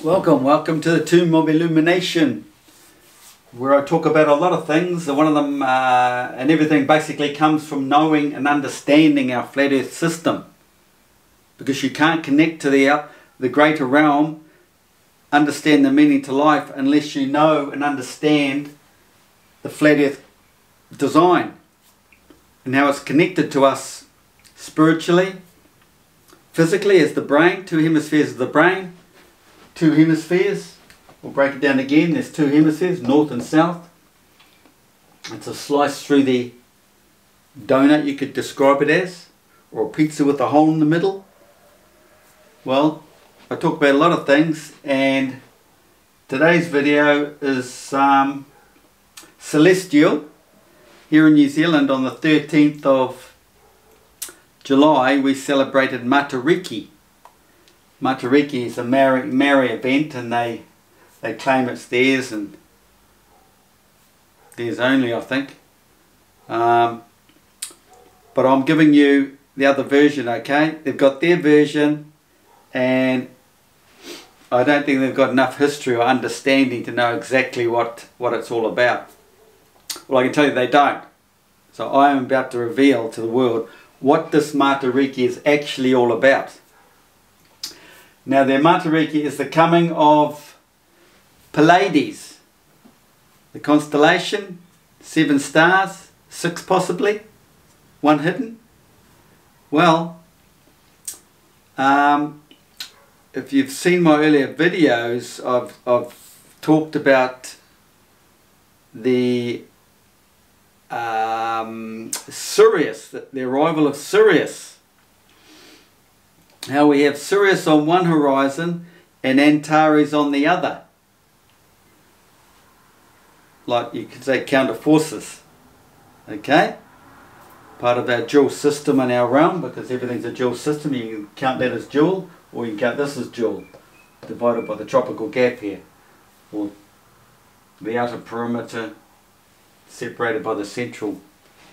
Welcome to the Tomb of Illumination, where I talk about a lot of things. One of them, and everything basically comes from knowing and understanding our flat earth system. Because you can't connect to the greater realm, understand the meaning to life, unless you know and understand the flat earth design and how it's connected to us spiritually, physically as the brain, two hemispheres of the brain. Two hemispheres, we'll break it down again, there's two hemispheres, north and south. It's a slice through the donut, you could describe it as, or a pizza with a hole in the middle. Well, I talk about a lot of things, and today's video is celestial. Here in New Zealand on the 13th of July we celebrated Matariki. Matariki is a Maori event, and they claim it's theirs and theirs only, I think. But I'm giving you the other version, okay? They've got their version, and I don't think they've got enough history or understanding to know exactly what it's all about. Well, I can tell you they don't. So I am about to reveal to the world what this Matariki is actually all about. Now, their Matariki is the coming of Pleiades, the constellation, 7 stars, 6 possibly, 1 hidden. Well, if you've seen my earlier videos, I've talked about the Sirius, the arrival of Sirius. How we have Sirius on one horizon and Antares on the other. Like you could say counter forces. Okay? Part of our dual system in our realm, because everything's a dual system. You can count that as dual, or you can count this as dual, divided by the tropical gap here, or the outer perimeter separated by the central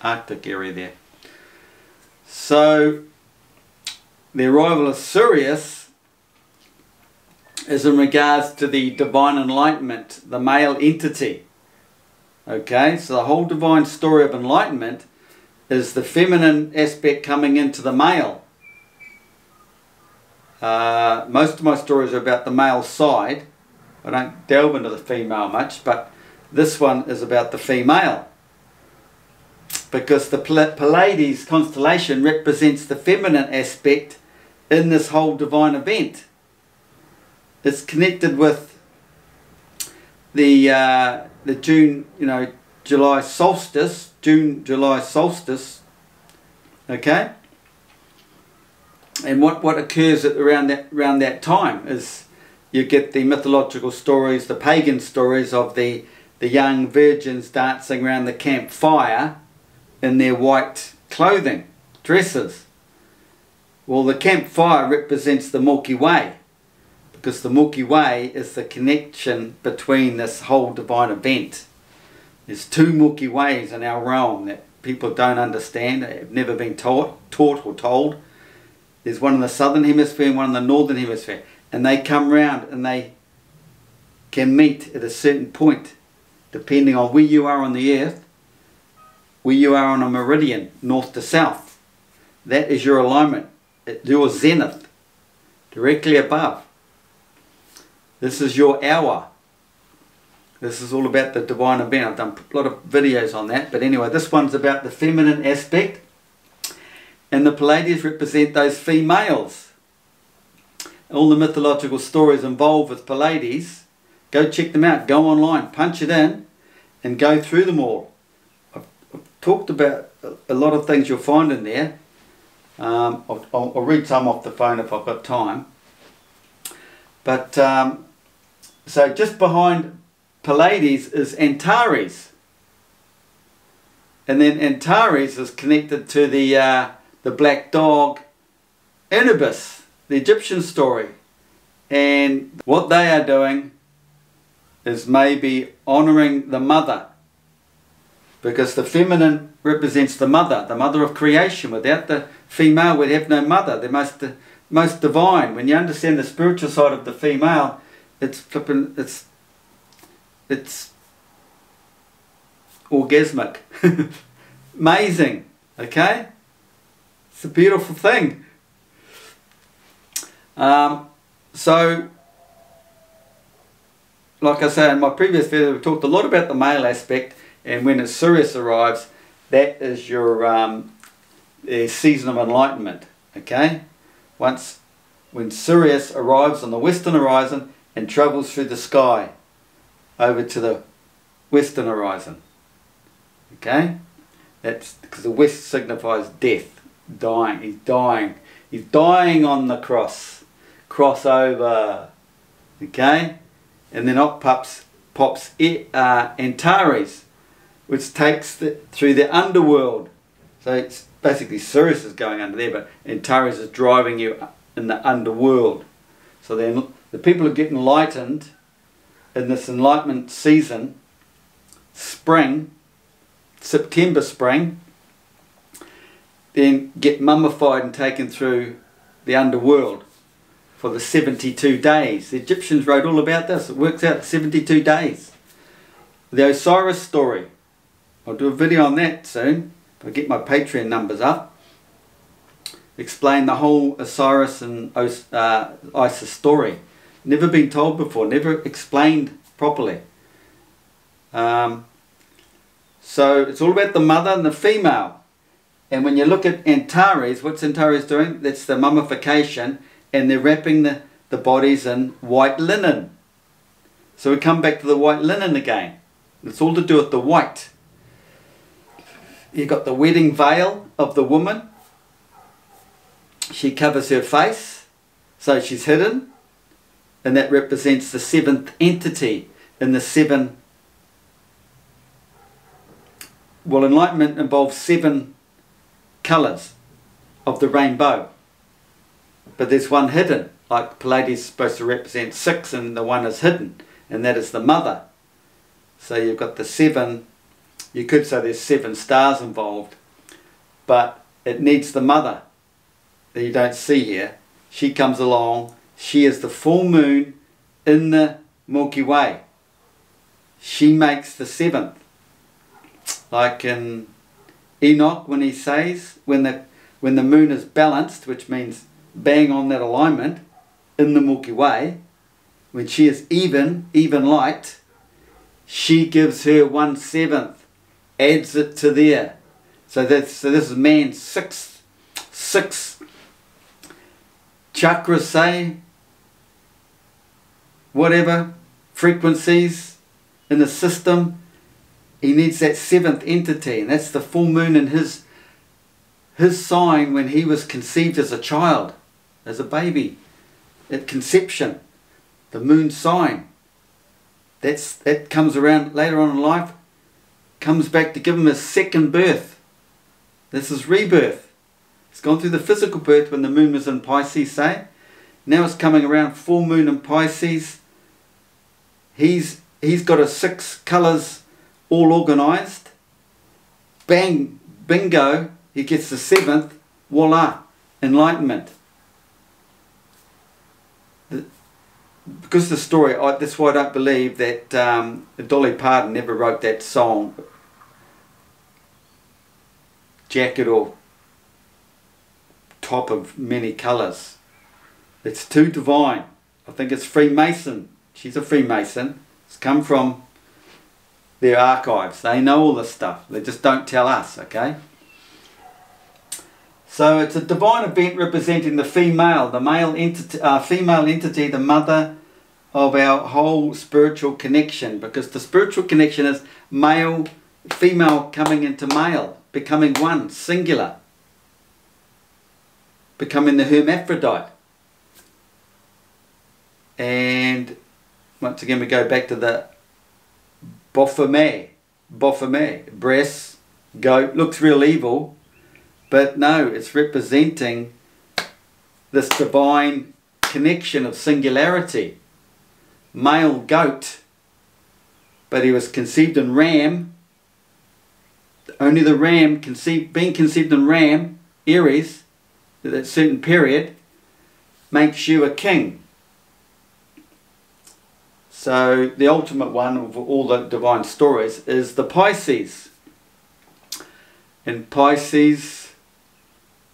Arctic area there. So the arrival of Sirius is in regards to the divine enlightenment, the male entity. Okay, so the whole divine story of enlightenment is the feminine aspect coming into the male. Most of my stories are about the male side. I don't delve into the female much, but this one is about the female. Because the Pleiades constellation represents the feminine aspect in this whole divine event. It's connected with the June, July solstice, June-July solstice. Okay, and what occurs around that time is you get the mythological stories, the pagan stories of the young virgins dancing around the campfire in their white clothing, dresses. Well, the campfire represents the Milky Way, because the Milky Way is the connection between this whole divine event. There's 2 Milky Ways in our realm that people don't understand, have never been taught or told. There's one in the southern hemisphere and one in the northern hemisphere, and they come round and they can meet at a certain point, depending on where you are on the earth, where you are on a meridian, north to south. That is your alignment, your zenith, directly above. This is your hour. This is all about the divine event. I've done a lot of videos on that, but anyway, this one's about the feminine aspect, and the Pleiades represent those females. All the mythological stories involved with Pleiades, go check them out, go online, punch it in, and go through them all. I've talked about a lot of things you'll find in there. I'll read some off the phone if I've got time. But so just behind Pleiades is Antares, and then Antares is connected to the black dog Anubis, the Egyptian story, and what they are doing is maybe honouring the mother, because the feminine represents the mother of creation. Without the female we'd have no mother, the most divine. When you understand the spiritual side of the female, it's flipping, it's orgasmic. Amazing, okay? It's a beautiful thing. So, like I say in my previous video, we talked a lot about the male aspect, and when Sirius arrives, that is your season of enlightenment, okay? When Sirius arrives on the western horizon and travels through the sky over to the western horizon, okay? That's because the west signifies death, dying. He's dying on the crossover, okay? And then up pops Antares, which takes through the underworld. So it's basically Sirius is going under there, but Antares is driving you in the underworld. So then the people who get enlightened in this enlightenment season, spring, September spring, then get mummified and taken through the underworld for the 72 days. The Egyptians wrote all about this. It works out 72 days. The Osiris story. I'll do a video on that soon. If I get my Patreon numbers up. Explain the whole Osiris and Isis story. Never been told before. Never explained properly. So it's all about the mother and the female. And when you look at Antares, what's Antares doing? That's the mummification. And they're wrapping the bodies in white linen. So we come back to the white linen again. It's all to do with the white. You've got the wedding veil of the woman. She covers her face, so she's hidden. And that represents the seventh entity in the seven. Well, enlightenment involves 7 colours of the rainbow. But there's one hidden, like Pleiades is supposed to represent 6 and the one is hidden, and that is the mother. So you've got the 7, you could say there's 7 stars involved, but it needs the mother that you don't see here. She comes along, she is the full moon in the Milky Way. She makes the 7th. Like in Enoch when he says, when the moon is balanced, which means bang on that alignment in the Milky Way, when she is even light, she gives her 1/7, adds it to there. So this is man's six chakras, say, whatever frequencies in the system. He needs that 7th entity, and that's the full moon in his sign when he was conceived as a child, as a baby, at conception, the moon sign. That comes around later on in life, comes back to give him his second birth. This is rebirth. It's gone through the physical birth when the moon was in Pisces, say. Now it's coming around full moon in Pisces. He's got his 6 colours all organised. Bang, bingo, he gets the 7th, voila, enlightenment. Because the story, that's why I don't believe that Dolly Parton never wrote that song, Jacket or Top of Many Colours. It's too divine. I think it's Freemason. She's a Freemason. It's come from their archives. They know all this stuff. They just don't tell us, okay? So it's a divine event representing the female, the male entity, female entity, the mother of our whole spiritual connection, because the spiritual connection is male, female coming into male, becoming one, singular, becoming the hermaphrodite. And once again we go back to the Baphomet, breasts, goat, looks real evil, but no, it's representing this divine connection of singularity. Male goat, but he was conceived in ram. Only the ram, being conceived in ram, Aries, at that certain period, makes you a king. So the ultimate one of all the divine stories is the Pisces. And Pisces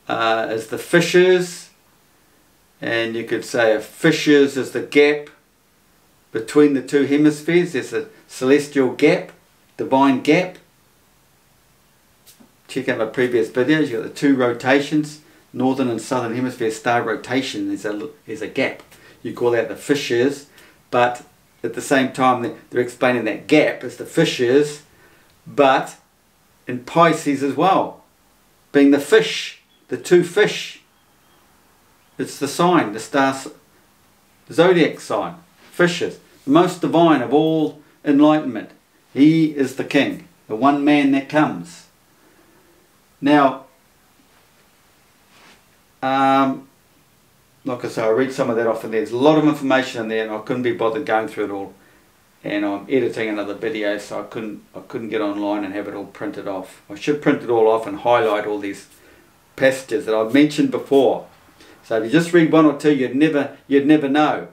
is the fissures, and you could say a fissures is the gap between the two hemispheres. There's a celestial gap, divine gap. Check out my previous videos. You've got the two rotations, northern and southern hemisphere star rotation. There's a gap. You call that the fissures, but at the same time they're explaining that gap as the fissures, but in Pisces as well, being the fish, the two fish. It's the sign, the star, the zodiac sign, fishes, the most divine of all enlightenment. He is the king, the one man that comes. Now, like I say, I read some of that off, and there's a lot of information in there, and I couldn't be bothered going through it all. And I'm editing another video, so I couldn't get online and have it all printed off. I should print it all off and highlight all these passages that I've mentioned before. So if you just read one or two, you'd never know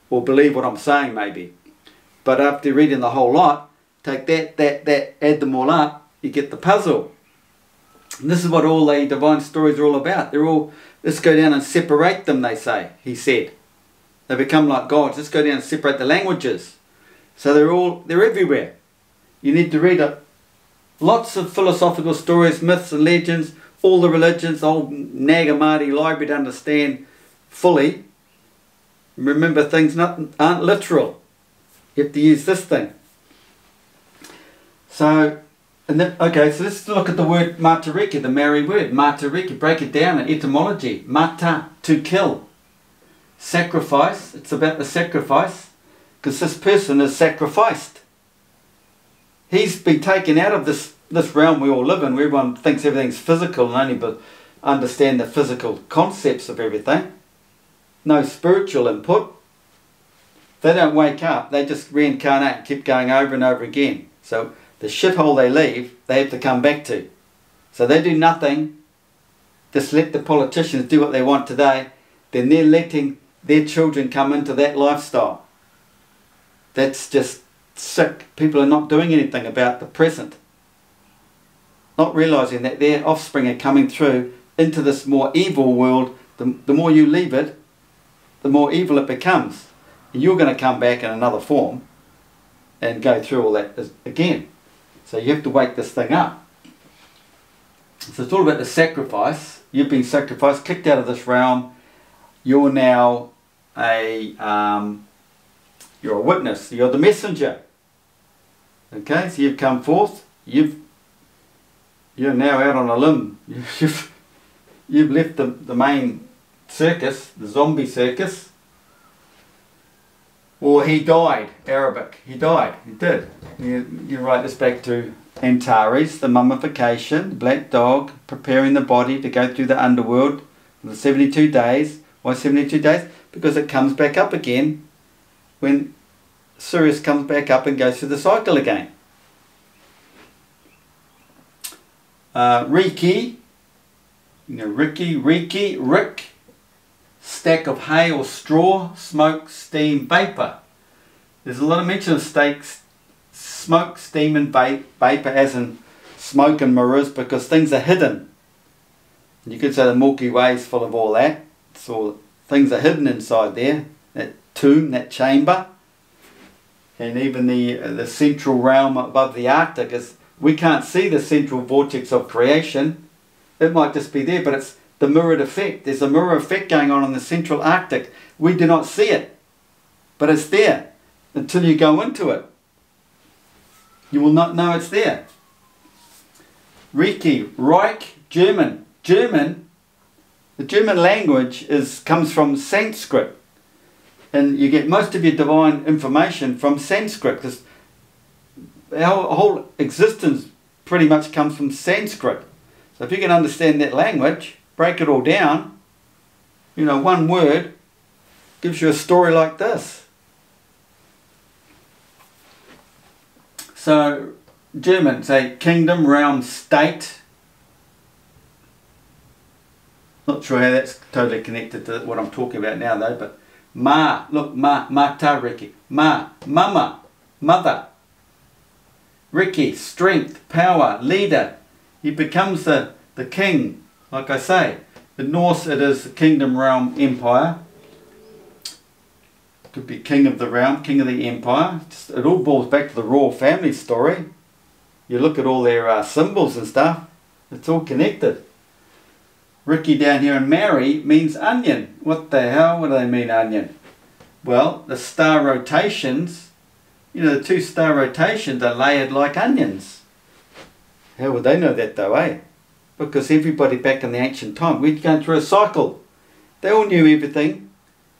or believe what I'm saying maybe. But after reading the whole lot, take that, add them all up, you get the puzzle. And this is what all the divine stories are all about. They're all, let's go down and separate them, they say, he said. They become like gods. Let's go down and separate the languages. So they're everywhere. You need to read lots of philosophical stories, myths and legends, all the religions, the whole Nagamati library to understand fully. Remember, things aren't literal. You have to use this thing. So, okay, so let's look at the word matariki, the Maori word. Matariki, break it down in etymology. Mata, to kill. Sacrifice, it's about the sacrifice. Because this person is sacrificed. He's been taken out of this realm we all live in, where everyone thinks everything's physical and only understand the physical concepts of everything. No spiritual input. They don't wake up, they just reincarnate and keep going over and over again. So the shithole they leave, they have to come back to. So they do nothing, just let the politicians do what they want today, then they're letting their children come into that lifestyle. That's just sick. People are not doing anything about the present. Not realising that their offspring are coming through into this more evil world. The more you leave it, the more evil it becomes. And you're going to come back in another form and go through all that again. So you have to wake this thing up. So it's all about the sacrifice. You've been sacrificed, kicked out of this realm. You're now you're a witness, you're the messenger. Okay, so you've come forth, you're now out on a limb. You've left the main circus, the zombie circus. Or he died, Arabic, he died, he did. You write this back to Antares, the mummification, the black dog, preparing the body to go through the underworld for the 72 days. Why 72 days? Because it comes back up again when Sirius comes back up and goes through the cycle again. Riki, Rick, stack of hay or straw, smoke, steam, vapour. There's a lot of mention of smoke, steam and vapour, as in smoke and mirrors, because things are hidden. You could say the Milky Way is full of all that. So things are hidden inside there, that tomb, that chamber. And even the central realm above the Arctic is, we can't see the central vortex of creation. It might just be there, but it's the mirrored effect. There's a mirror effect going on in the central Arctic. We do not see it, but it's there until you go into it. You will not know it's there. Reich, German. The German language comes from Sanskrit. And you get most of your divine information from Sanskrit, because our whole existence pretty much comes from Sanskrit. So if you can understand that language, break it all down, one word gives you a story like this. So German, say kingdom, realm, state. Not sure how that's totally connected to what I'm talking about now though, but Ma, look, matariki. Ma, mama, mother. Riki, strength, power, leader. He becomes the king, like I say. In Norse it is kingdom, realm, empire. Could be king of the realm, king of the empire. It all boils back to the royal family story. You look at all their symbols and stuff, it's all connected. Riki down here in Maori means onion. What the hell? What do they mean, onion? Well, the star rotations, you know, the 2 star rotations are layered like onions. How would they know that though, eh? Because everybody back in the ancient time, we'd gone through a cycle. They all knew everything.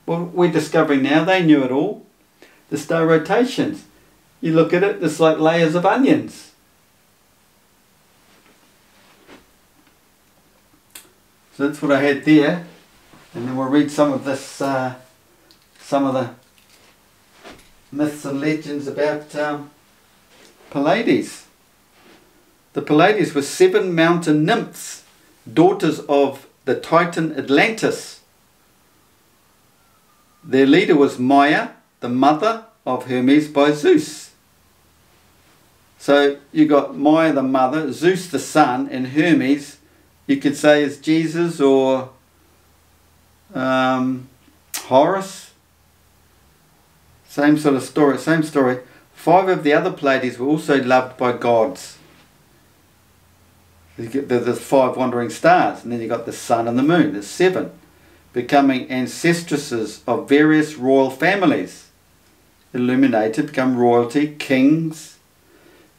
Well, we're discovering now, they knew it all. The star rotations. You look at it, it's like layers of onions. So that's what I had there. And then we'll read some of this, some of the myths and legends about Pleiades. The Pleiades were 7 mountain nymphs, daughters of the Titan Atlantis. Their leader was Maia, the mother of Hermes by Zeus. So you got Maia the mother, Zeus the son, and Hermes, you could say, is Jesus or Horus. Same sort of story, same story. 5 of the other Pleiades were also loved by gods. There's 5 wandering stars, and then you got the sun and the moon. There's 7, becoming ancestresses of various royal families. Illuminated, become royalty, kings,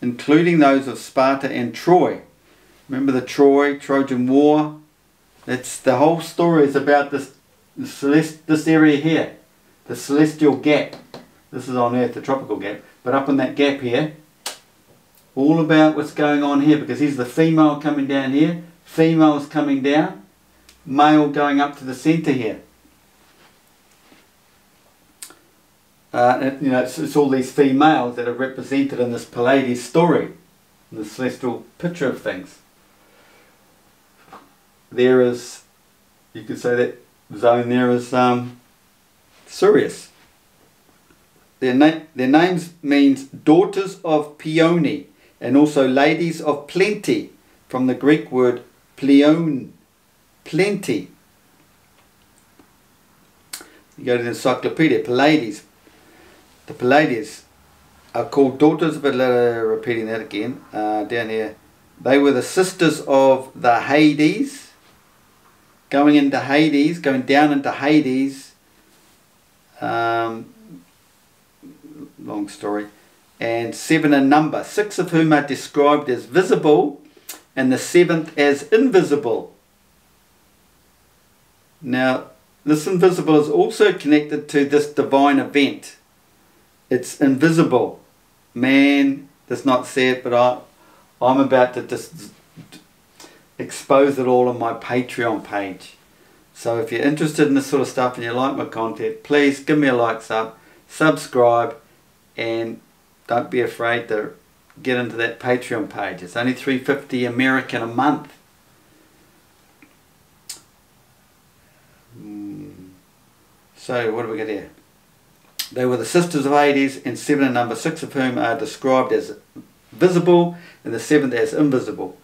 including those of Sparta and Troy. Remember the Trojan War? That's the whole story is about this area here, the celestial gap. This is on Earth, the tropical gap, but up in that gap here, all about what's going on here, because here's the female coming down here, females coming down, male going up to the centre here. You know, it's all these females that are represented in this Pleiades story, in the celestial picture of things. There is, you could say that zone there is Sirius. Their names means daughters of Peony, and also ladies of plenty, from the Greek word pleon, plenty. You go to the encyclopedia, Pleiades. The Pleiades are called daughters of, repeating that again, down here. They were the sisters of the Hades, going into Hades, going down into Hades, long story, and 7 in number, 6 of whom are described as visible and the 7th as invisible. Now, this invisible is also connected to this divine event. It's invisible. Man does not see it, but I'm about to just expose it all on my Patreon page. So if you're interested in this sort of stuff and you like my content, please give me a like, subscribe, and don't be afraid to get into that Patreon page. It's only $3.50 American a month. So what do we got here? They were the sisters of Hades, and 7 in number, 6 of whom are described as visible and the 7th as invisible.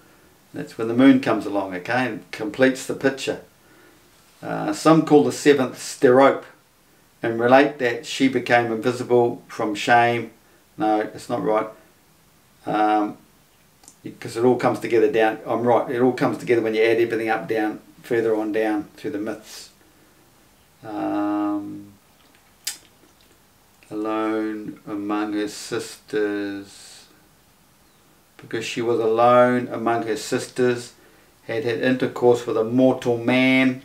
That's when the moon comes along, okay, and completes the picture. Some call the 7th Sterope and relate that she became invisible from shame. No, it's not right. Because it all comes together down. I'm right. It all comes together when you add everything up, down, further on down through the myths. Alone among her sisters. Because she was alone among her sisters, had intercourse with a mortal man.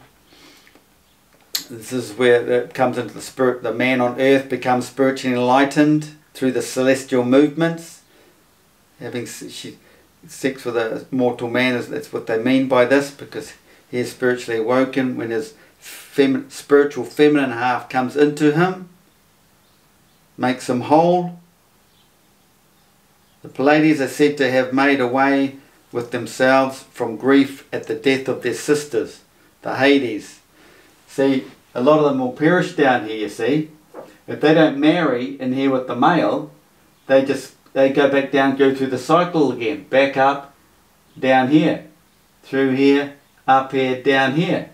This is where it comes into the spirit. The man on earth becomes spiritually enlightened through the celestial movements. Having sex with a mortal man, that's what they mean by this, because he is spiritually awoken when his spiritual feminine half comes into him, makes him whole. The Pleiades are said to have made away with themselves from grief at the death of their sisters, the Hades. See, a lot of them will perish down here, you see. If they don't marry in here with the male, they go back down, go through the cycle again. Back up, down here, through here, up here, down here.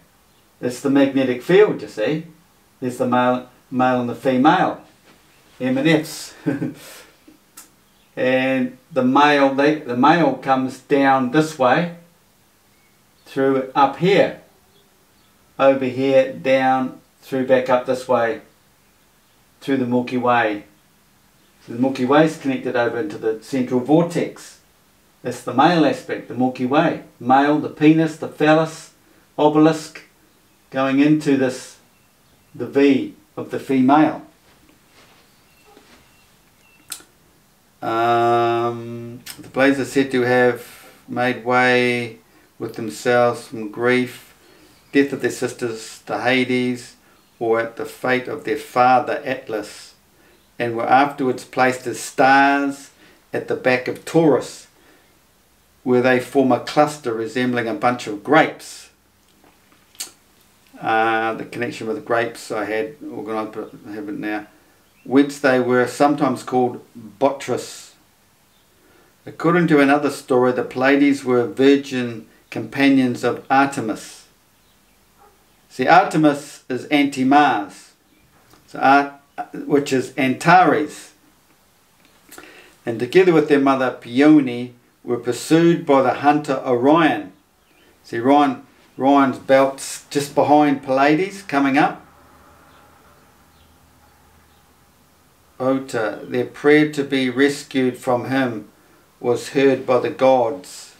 It's the magnetic field, you see. There's the male and the female. M and Fs. And the male comes down this way, through up here, over here, down, through back up this way, through the Milky Way. So the Milky Way is connected over into the central vortex. That's the male aspect, the Milky Way. Male, the penis, the phallus, obelisk, going into this, the V of the female. The Pleiades are said to have made way with themselves from grief, death of their sisters, the Hades, or at the fate of their father Atlas, and were afterwards placed as stars at the back of Taurus, where they form a cluster resembling a bunch of grapes. The connection with the grapes I had organised, but I haven't now. Whence they were sometimes called Botrytis. According to another story, the Pleiades were virgin companions of Artemis. See, Artemis is anti-Mars, so which is Antares. And together with their mother Peony were pursued by the hunter Orion. See, Orion's belt's just behind Pleiades, coming up. Ota, their prayer to be rescued from him was heard by the gods,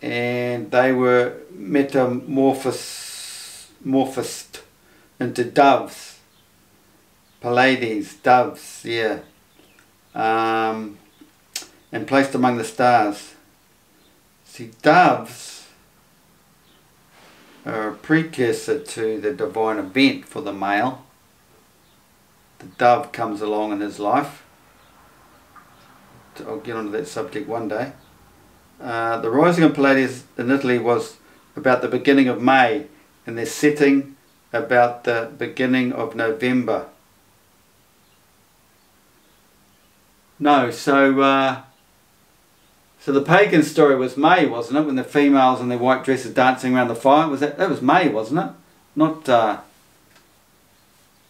and they were metamorphosed into doves. Pleiades, doves, yeah, and placed among the stars. See, doves are a precursor to the divine event for the male. The dove comes along in his life. I'll get onto that subject one day. The rising of Pleiades in Italy was about the beginning of May, and their setting about the beginning of November. No, so the pagan story was May, wasn't it? When the females in their white dresses dancing around the fire. That was May, wasn't it? Not.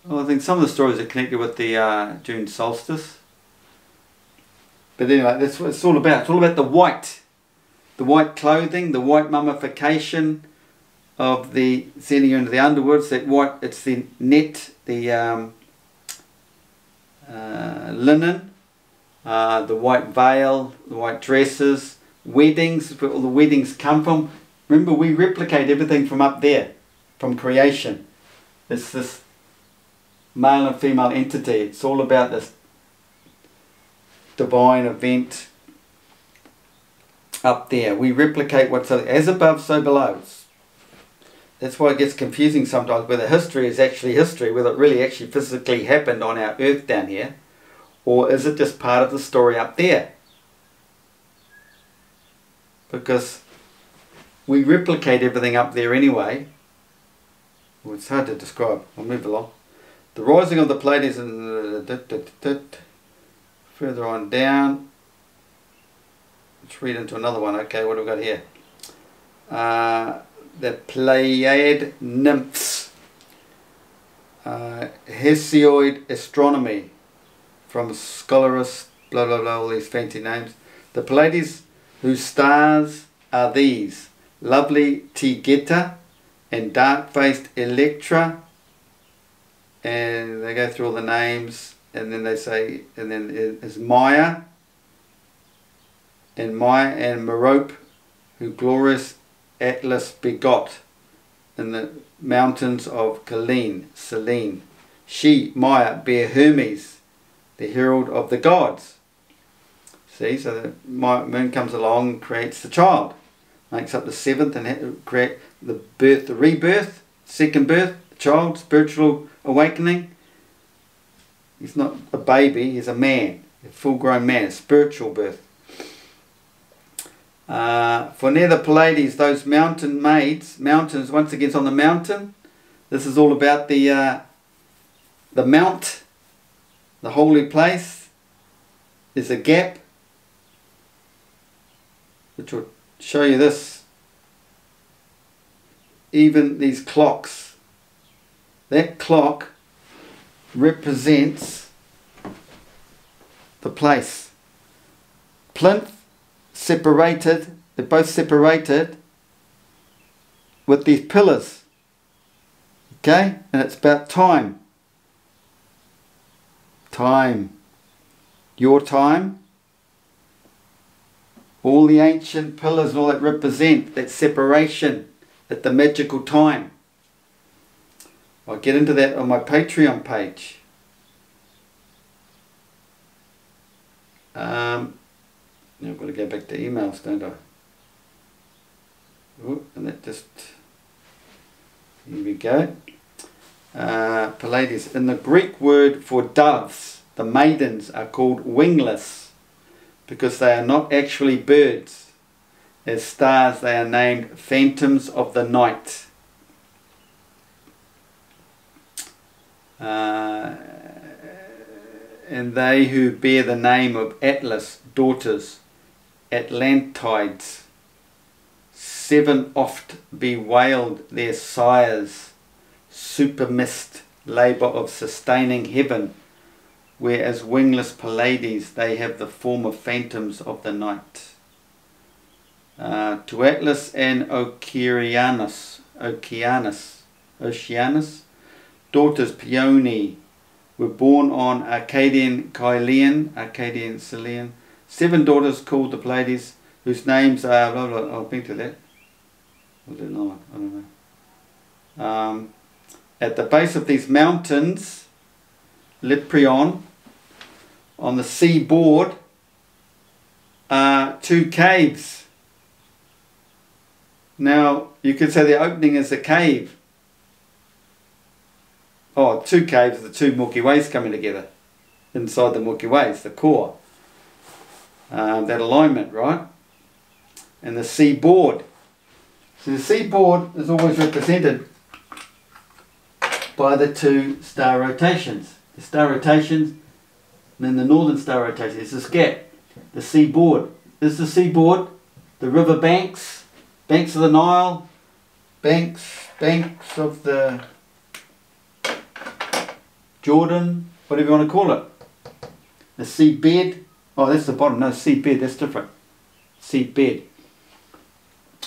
Well, I think some of the stories are connected with the June solstice. But anyway, that's what it's all about. It's all about the white clothing, the white mummification of the sending you into the underworlds. That white, it's the net, the linen, the white veil, the white dresses, weddings. Where all the weddings come from. Remember, we replicate everything from up there, from creation. It's this male and female entity. It's all about this divine event up there. We replicate what's as above, so below. That's why it gets confusing sometimes whether history is actually history, whether it really actually physically happened on our earth down here, or is it just part of the story up there? Because we replicate everything up there anyway. Well, it's hard to describe. I'll move along. The rising of the Pleiades, further on down. Let's read into another one. Okay, what have we got here? The Pleiad nymphs. Hesiod astronomy. From Scholarus, blah blah blah, all these fancy names. The Pleiades, whose stars are these: lovely Tigeta and dark-faced Electra. And they go through all the names, and then they say, and then is Maya and Merope, who glorious Atlas begot in the mountains of Selene. She, Maya, bare Hermes, the herald of the gods. See, so the moon comes along, creates the child, makes up the seventh, and create the birth, the rebirth, second birth, the child, spiritual awakening. He's not a baby, he's a man, a full-grown man, a spiritual birth. For near the Pleiades, those mountain maids, mountains, once again it's on the mountain, This is all about the mount, the holy place. There's a gap, which will show you this. Even these clocks, that clock represents the place. Plinth separated, they're both separated with these pillars. Okay, and it's about time. Time. Your time. All the ancient pillars and all that represent that separation at the magical time. I'll get into that on my Patreon page. Now I've got to go back to emails, don't I? Ooh, and that just... Here we go. Pleiades. In the Greek word for doves, the maidens are called wingless because they are not actually birds. As stars, they are named phantoms of the night. And they who bear the name of Atlas, daughters, Atlantides, 7 oft bewailed their sires, supermist labour of sustaining heaven, whereas wingless Pleiades, they have the form of phantoms of the night. To Atlas and Oceanus, daughters Peony, were born on Arcadian Cilian, 7 daughters called the Pleiades, whose names are blah blah. I'll think to that. I don't know. At the base of these mountains, Liprion, on the seaboard, are 2 caves. Now, you could say the opening is a cave. Oh, 2 caves, the 2 Milky Ways coming together. Inside the Milky Ways, the core. That alignment, right? And the seaboard. So the seaboard is always represented by the 2 star rotations. The star rotations, and then the northern star rotation. There's this gap. The seaboard. This is the seaboard. The river banks. Banks of the Nile. Banks of the Jordan. Whatever you want to call it. The seabed. Oh, that's the bottom. No, seabed. That's different. Seabed.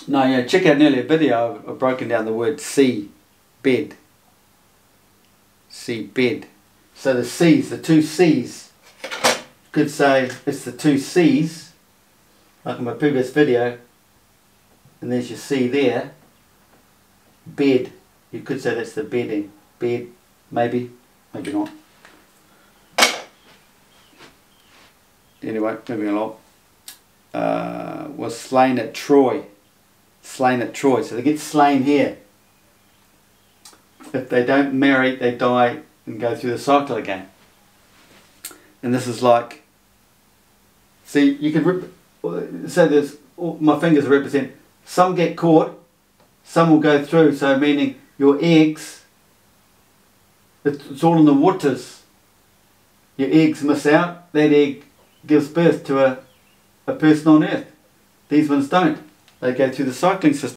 No, yeah, check out an earlier video. I've broken down the word sea bed. Sea bed. So the seas, the 2 seas. Could say it's the 2 seas, like in my previous video. And there's your sea there. Bed. You could say that's the bedding. Bed, maybe, maybe not. Anyway, moving along. Was slain at Troy. Slain at Troy. So they get slain here. If they don't marry, they die and go through the cycle again. And this is like, see, you can say this, my fingers represent, some get caught, some will go through, so meaning your eggs, it's all in the waters. Your eggs miss out, that egg gives birth to a person on earth. These ones don't. They go through the cycling system.